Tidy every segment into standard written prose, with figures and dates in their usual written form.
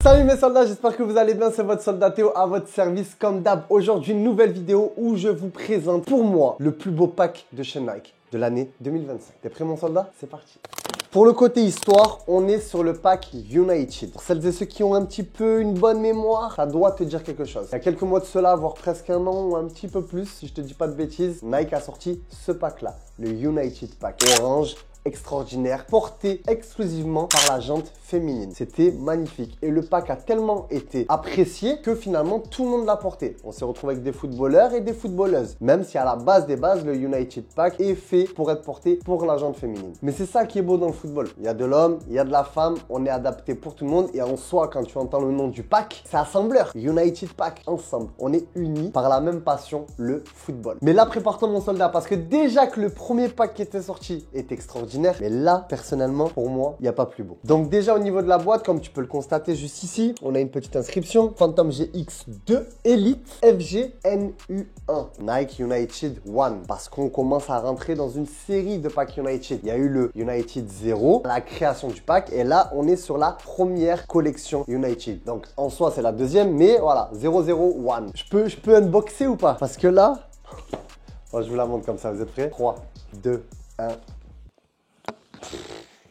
Salut mes soldats, j'espère que vous allez bien, c'est votre soldat Théo à votre service comme d'hab. Aujourd'hui, une nouvelle vidéo où je vous présente pour moi le plus beau pack de chez Nike de l'année 2025. T'es prêt mon soldat? C'est parti. Pour le côté histoire, on est sur le pack United. Pour celles et ceux qui ont un petit peu une bonne mémoire, ça doit te dire quelque chose. Il y a quelques mois de cela, voire presque un an ou un petit peu plus, si je te dis pas de bêtises, Nike a sorti ce pack-là, le United Pack. Orange, extraordinaire, porté exclusivement par la jante féminine. C'était magnifique et le pack a tellement été apprécié que finalement tout le monde l'a porté. On s'est retrouvé avec des footballeurs et des footballeuses, même si à la base des bases, le United Pack est fait pour être porté pour la jante féminine. Mais c'est ça qui est beau dans le football. Il y a de l'homme, il y a de la femme, on est adapté pour tout le monde et en soi, quand tu entends le nom du pack, c'est assembleur. United Pack, ensemble. On est unis par la même passion, le football. Mais là, prépare-toi mon soldat parce que déjà que le premier pack qui était sorti est extraordinaire, mais là, personnellement, pour moi, il n'y a pas plus beau. Donc déjà, au niveau de la boîte, comme tu peux le constater juste ici, on a une petite inscription. Phantom GX2 Elite FGNU1 Nike United One. Parce qu'on commence à rentrer dans une série de packs United. Il y a eu le United 0, la création du pack. Et là, on est sur la première collection United. Donc, en soi, c'est la deuxième, mais voilà, 001. Je peux unboxer ou pas? Parce que là, oh, je vous la montre comme ça, vous êtes prêts? 3, 2, 1...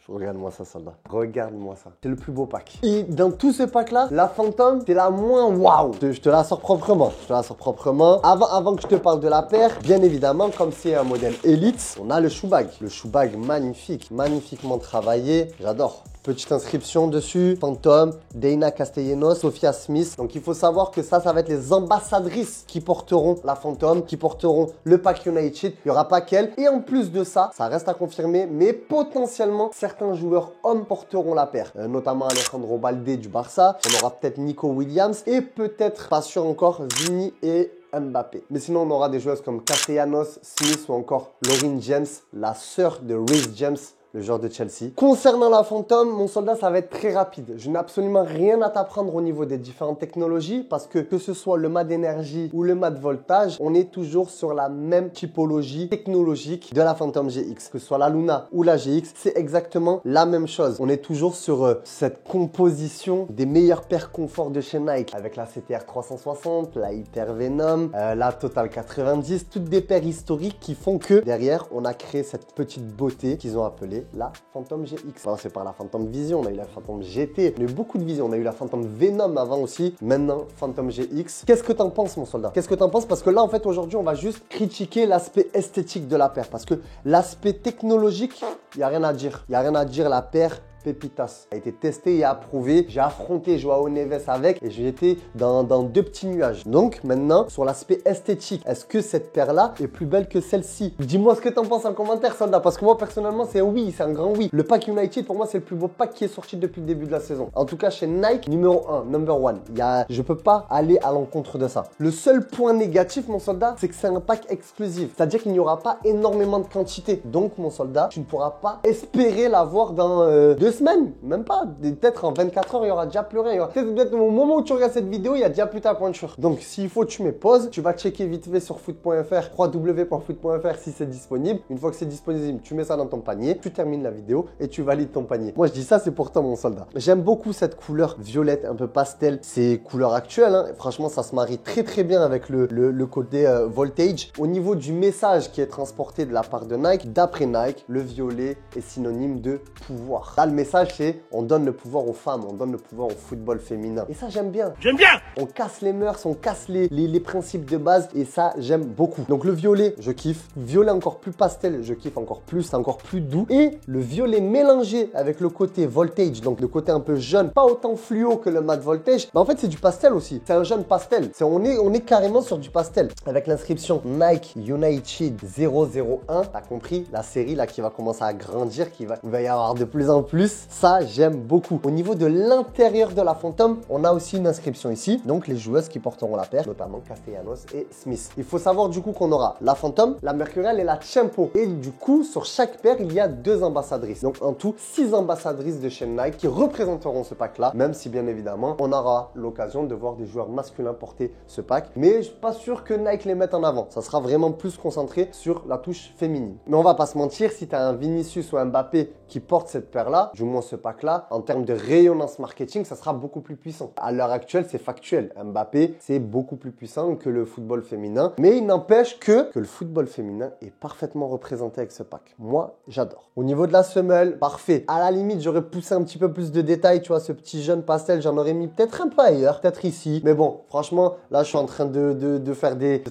Regarde-moi ça, soldat. Regarde-moi ça. C'est le plus beau pack. Et dans tous ces packs-là, la Phantom, c'est la moins waouh. Je te la sors proprement. Je te la sors proprement. Avant que je te parle de la paire, bien évidemment, comme c'est un modèle Elite, on a le shoe bag. Le shoe bag magnifique, magnifiquement travaillé. J'adore. Petite inscription dessus, Phantom, Dana Castellanos, Sophia Smith. Donc il faut savoir que ça va être les ambassadrices qui porteront la Phantom, qui porteront le pack United. Il n'y aura pas qu'elles. Et en plus de ça, ça reste à confirmer, mais potentiellement certains joueurs hommes porteront la paire. Notamment Alejandro Balde du Barça. On aura peut-être Nico Williams et peut-être, pas sûr encore, Vini et Mbappé. Mais sinon, on aura des joueuses comme Castellanos, Smith ou encore Lauren James, la sœur de Reece James, le joueur de Chelsea. Concernant la Phantom, mon soldat, ça va être très rapide. Je n'ai absolument rien à t'apprendre au niveau des différentes technologies parce que ce soit le mat d'énergie ou le mat voltage, on est toujours sur la même typologie technologique de la Phantom GX. Que ce soit la Luna ou la GX, c'est exactement la même chose. On est toujours sur cette composition des meilleures paires confort de chez Nike avec la CTR 360, la Hyper Venom, la Total 90, toutes des paires historiques qui font que derrière, on a créé cette petite beauté qu'ils ont appelée la Phantom GX. Alors, c'est par la Phantom Vision, on a eu la Phantom GT, on a eu beaucoup de visions, on a eu la Phantom Venom avant aussi, maintenant Phantom GX. Qu'est-ce que t'en penses mon soldat? Qu'est-ce que t'en penses? Parce que là en fait aujourd'hui on va juste critiquer l'aspect esthétique de la paire parce que l'aspect technologique, il n'y a rien à dire. Il n'y a rien à dire, la paire Pépitas a été testé et approuvé. J'ai affronté Joao Neves avec et j'étais dans deux petits nuages. Donc maintenant, sur l'aspect esthétique, est-ce que cette paire-là est plus belle que celle-ci? Dis-moi ce que t'en penses en commentaire, soldat, parce que moi personnellement, c'est un oui, c'est un grand oui. Le pack United, pour moi, c'est le plus beau pack qui est sorti depuis le début de la saison. En tout cas, chez Nike, numéro 1, number one. Je peux pas aller à l'encontre de ça. Le seul point négatif, mon soldat, c'est que c'est un pack exclusif. C'est-à-dire qu'il n'y aura pas énormément de quantité. Donc, mon soldat, tu ne pourras pas espérer l'avoir dans 2 semaines, même pas, peut-être en 24 heures, il y aura déjà plus rien. Peut-être au moment où tu regardes cette vidéo, il y a déjà plus ta pointure. Donc, s'il faut, tu mets pause, tu vas checker vite fait sur foot.fr, www.foot.fr si c'est disponible. Une fois que c'est disponible, tu mets ça dans ton panier, tu termines la vidéo et tu valides ton panier. Moi, je dis ça, c'est pour toi, mon soldat. J'aime beaucoup cette couleur violette, un peu pastel. C'est couleur actuelle, hein. Franchement, ça se marie très très bien avec le côté voltage. Au niveau du message qui est transporté de la part de Nike, d'après Nike, le violet est synonyme de pouvoir. Là, le message, c'est on donne le pouvoir aux femmes, on donne le pouvoir au football féminin. Et ça, j'aime bien. J'aime bien. On casse les mœurs, on casse les principes de base et ça, j'aime beaucoup. Donc le violet, je kiffe. Violet encore plus pastel, je kiffe encore plus, c'est encore plus doux. Et le violet mélangé avec le côté voltage, donc le côté un peu jaune, pas autant fluo que le mat voltage. Mais en fait, c'est du pastel aussi. C'est un jaune pastel. On est carrément sur du pastel. Avec l'inscription Nike United 001, t'as compris, la série là qui va commencer à grandir, il va y avoir de plus en plus. Ça, j'aime beaucoup. Au niveau de l'intérieur de la Phantom, on a aussi une inscription ici. Donc, les joueuses qui porteront la paire, notamment Castellanos et Smith. Il faut savoir du coup qu'on aura la Phantom, la Mercurial et la Tempo. Et du coup, sur chaque paire, il y a 2 ambassadrices. Donc, en tout, 6 ambassadrices de chez Nike qui représenteront ce pack-là. Même si, bien évidemment, on aura l'occasion de voir des joueurs masculins porter ce pack. Mais je suis pas sûr que Nike les mette en avant. Ça sera vraiment plus concentré sur la touche féminine. Mais on va pas se mentir, si tu as un Vinicius ou un Mbappé qui porte cette paire-là, du moins ce pack-là, en termes de rayonnance marketing, ça sera beaucoup plus puissant. À l'heure actuelle, c'est factuel. Mbappé, c'est beaucoup plus puissant que le football féminin. Mais il n'empêche que le football féminin est parfaitement représenté avec ce pack. Moi, j'adore. Au niveau de la semelle, parfait. À la limite, j'aurais poussé un petit peu plus de détails. Tu vois, ce petit jaune pastel, j'en aurais mis peut-être un peu ailleurs, peut-être ici. Mais bon, franchement, là, je suis en train de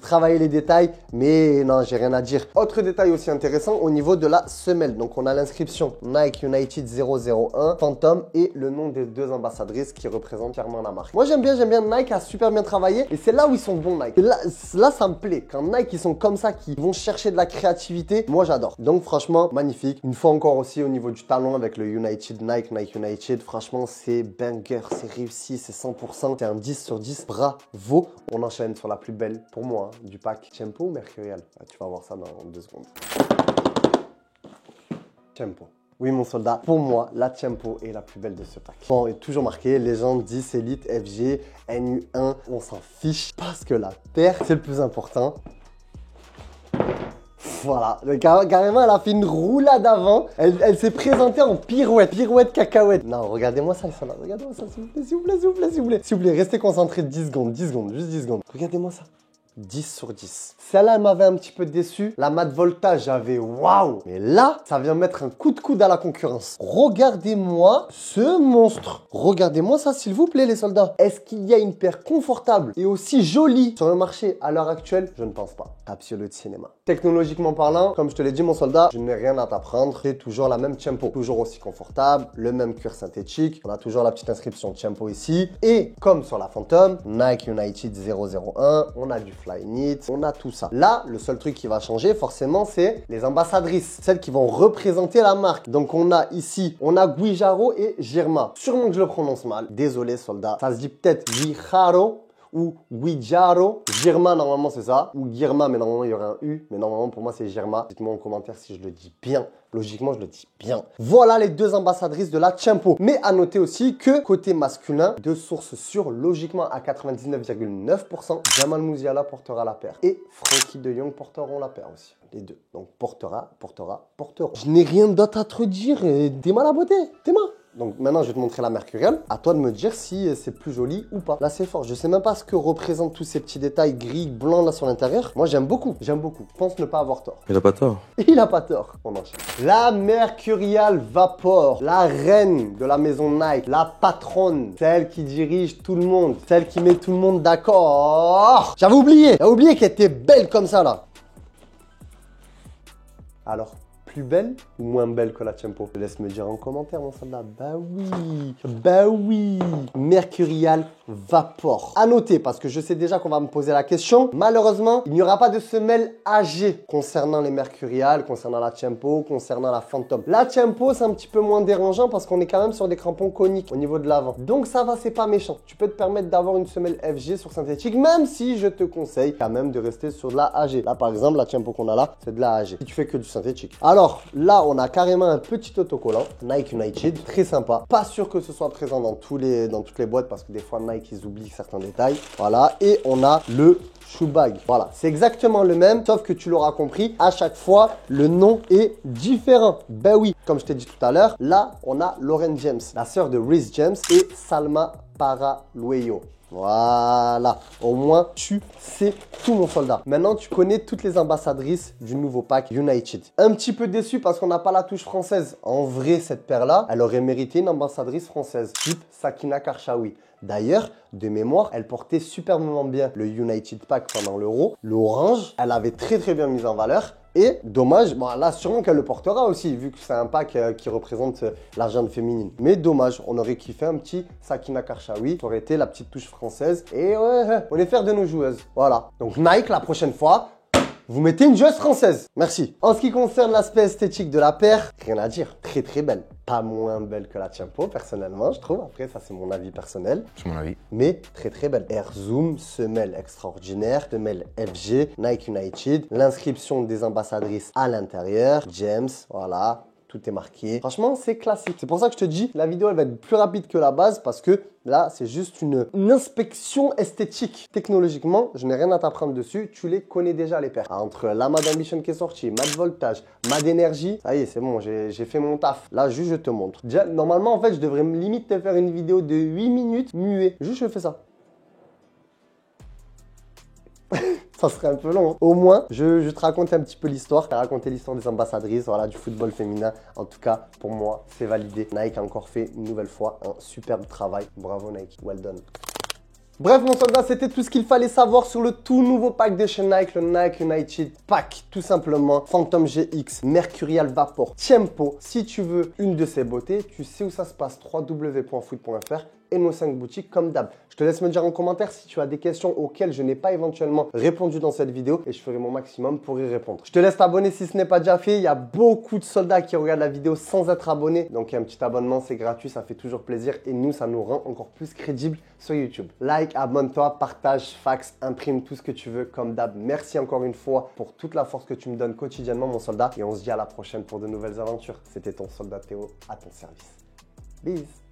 travailler les détails. Mais non, j'ai rien à dire. Autre détail aussi intéressant au niveau de la semelle. Donc, on a l'inscription Nike United 001 Phantom et le nom des deux ambassadrices qui représentent clairement la marque. Moi, j'aime bien. Nike a super bien travaillé et c'est là où ils sont bons, Nike. Là, ça me plaît. Quand Nike, ils sont comme ça, qui vont chercher de la créativité, moi, j'adore. Donc, franchement, magnifique. Une fois encore aussi, au niveau du talon avec le United Nike United, franchement, c'est banger, c'est réussi, c'est 100%. C'est un 10 sur 10. Bravo. On enchaîne sur la plus belle, pour moi, du pack. Tempo ou Mercurial? Tu vas voir ça dans 2 secondes. Tempo. Oui, mon soldat, pour moi, la Tempo est la plus belle de ce pack. Bon, est toujours marqué légende 10 Elite FG NU1. On s'en fiche parce que la paire, c'est le plus important. Voilà, carrément, elle a fait une roulade avant. Elle s'est présentée en pirouette, cacahuète. Non, regardez-moi ça, les soldats. Regardez-moi ça, s'il vous plaît, s'il vous plaît, s'il vous plaît, s'il vous plaît. S'il vous plaît, restez concentrés 10 secondes, juste 10 secondes. Regardez-moi ça. 10 sur 10. Celle-là, elle m'avait un petit peu déçu. La Mat Volta, j'avais waouh. Mais là, ça vient mettre un coup de coude à la concurrence. Regardez-moi ce monstre. Regardez-moi ça, s'il vous plaît, les soldats. Est-ce qu'il y a une paire confortable et aussi jolie sur le marché à l'heure actuelle? Je ne pense pas. Absolute cinéma. Technologiquement parlant, comme je te l'ai dit, mon soldat, je n'ai rien à t'apprendre. C'est toujours la même Tempo. Toujours aussi confortable, le même cuir synthétique. On a toujours la petite inscription Tempo ici. Et comme sur la Phantom, Nike United 001, on a du Flyknit, on a tout ça. Là, le seul truc qui va changer, forcément, c'est les ambassadrices, celles qui vont représenter la marque. Donc, on a ici, on a Guijaro et Girma. Sûrement que je le prononce mal. Désolé, soldat. Ça se dit peut-être Guijaro ou Guijaro. Girma, normalement, c'est ça. Ou Girma, mais normalement, il y aurait un U. Mais normalement, pour moi, c'est Girma. Dites-moi en commentaire si je le dis bien. Logiquement, je le dis bien. Voilà les deux ambassadrices de la Tempo. Mais à noter aussi que côté masculin, de sources sûres, logiquement à 99,9%, Jamal Musiala portera la paire. Et Frankie de Jong porteront la paire aussi. Les deux. Donc portera. Je n'ai rien d'autre à te dire. T'es mal à beauté. T'es mal. Donc maintenant, je vais te montrer la Mercurial. À toi de me dire si c'est plus joli ou pas. Là, c'est fort. Je sais même pas ce que représentent tous ces petits détails gris, blancs là sur l'intérieur. Moi, j'aime beaucoup. Je pense ne pas avoir tort. Il a pas tort. Il a pas tort. On enchaîne. La Mercurial Vapor, la reine de la maison Nike, la patronne, celle qui dirige tout le monde, celle qui met tout le monde d'accord. J'avais oublié qu'elle était belle comme ça là. Alors, plus belle ou moins belle que la Tempo? Laisse me dire en commentaire, mon soldat. Bah oui. Mercurial Vapor. À noter, parce que je sais déjà qu'on va me poser la question. Malheureusement, il n'y aura pas de semelle âgée concernant les Mercurial, concernant la Tempo, concernant la Phantom. La Tempo, c'est un petit peu moins dérangeant parce qu'on est quand même sur des crampons coniques au niveau de l'avant. Donc ça va, c'est pas méchant. Tu peux te permettre d'avoir une semelle FG sur synthétique, même si je te conseille quand même de rester sur de la AG. Là, par exemple, la Tempo qu'on a là, c'est de la AG. Si tu fais que du synthétique. Alors, là, on a carrément un petit autocollant Nike United, très sympa. Pas sûr que ce soit présent dans toutes les boîtes parce que des fois, Nike, ils oublient certains détails. Voilà, et on a le shoe bag. Voilà, c'est exactement le même, sauf que tu l'auras compris, à chaque fois, le nom est différent. Ben oui, comme je t'ai dit tout à l'heure, là, on a Lauren James, la sœur de Reece James et Salma Paraluello. Voilà, au moins tu sais tout, mon soldat. Maintenant tu connais toutes les ambassadrices du nouveau pack United. Un petit peu déçu parce qu'on n'a pas la touche française. En vrai, cette paire-là, elle aurait mérité une ambassadrice française, type Sakina Karchaoui. D'ailleurs, de mémoire, elle portait superbement bien le United Pack pendant l'Euro. L'orange, elle avait très bien mis en valeur. Et dommage, bon là sûrement qu'elle le portera aussi, vu que c'est un pack qui représente l'argent féminine. Mais dommage, on aurait kiffé un petit Sakina Karchaoui, ça aurait été la petite touche française. Et ouais, on est fiers de nos joueuses. Voilà. Donc Nike, la prochaine fois, vous mettez une joueuse française. Merci. En ce qui concerne l'aspect esthétique de la paire, rien à dire. Très belle. Pas moins belle que la Tempo, personnellement, je trouve. Après, ça, c'est mon avis personnel. C'est mon avis. Mais très belle. Air Zoom, semelle extraordinaire, semelle FG, Nike United, l'inscription des ambassadrices à l'intérieur, James, voilà. tout est marqué. Franchement, c'est classique. C'est pour ça que je te dis, la vidéo, elle va être plus rapide que la base parce que là, c'est juste une inspection esthétique. Technologiquement, je n'ai rien à t'apprendre dessus. Tu les connais déjà, les paires. Entre la Mad Ambition qui est sortie, Mad Voltage, Mad Energy, ça y est, c'est bon, j'ai fait mon taf. Là, juste, je te montre. Déjà, normalement, en fait, je devrais limite te faire une vidéo de 8 minutes muet. Juste, je fais ça. Ça serait un peu long. Hein. Au moins, je te raconte un petit peu l'histoire. Je vais raconter l'histoire des ambassadrices, voilà, du football féminin. En tout cas, pour moi, c'est validé. Nike a encore fait une nouvelle fois un superbe travail. Bravo Nike, well done. Bref, mon soldat, c'était tout ce qu'il fallait savoir sur le tout nouveau pack de chez Nike, le Nike United Pack, tout simplement. Phantom GX, Mercurial Vapor, Tiempo. Si tu veux une de ces beautés, tu sais où ça se passe, www.foot.fr et nos 5 boutiques comme d'hab. Je te laisse me dire en commentaire si tu as des questions auxquelles je n'ai pas éventuellement répondu dans cette vidéo et je ferai mon maximum pour y répondre. Je te laisse t'abonner si ce n'est pas déjà fait. Il y a beaucoup de soldats qui regardent la vidéo sans être abonnés. Donc un petit abonnement, c'est gratuit, ça fait toujours plaisir et nous, ça nous rend encore plus crédibles sur YouTube. Like, abonne-toi, partage, fax, imprime tout ce que tu veux comme d'hab. Merci encore une fois pour toute la force que tu me donnes quotidiennement, mon soldat. Et on se dit à la prochaine pour de nouvelles aventures. C'était ton soldat Théo à ton service. Bis.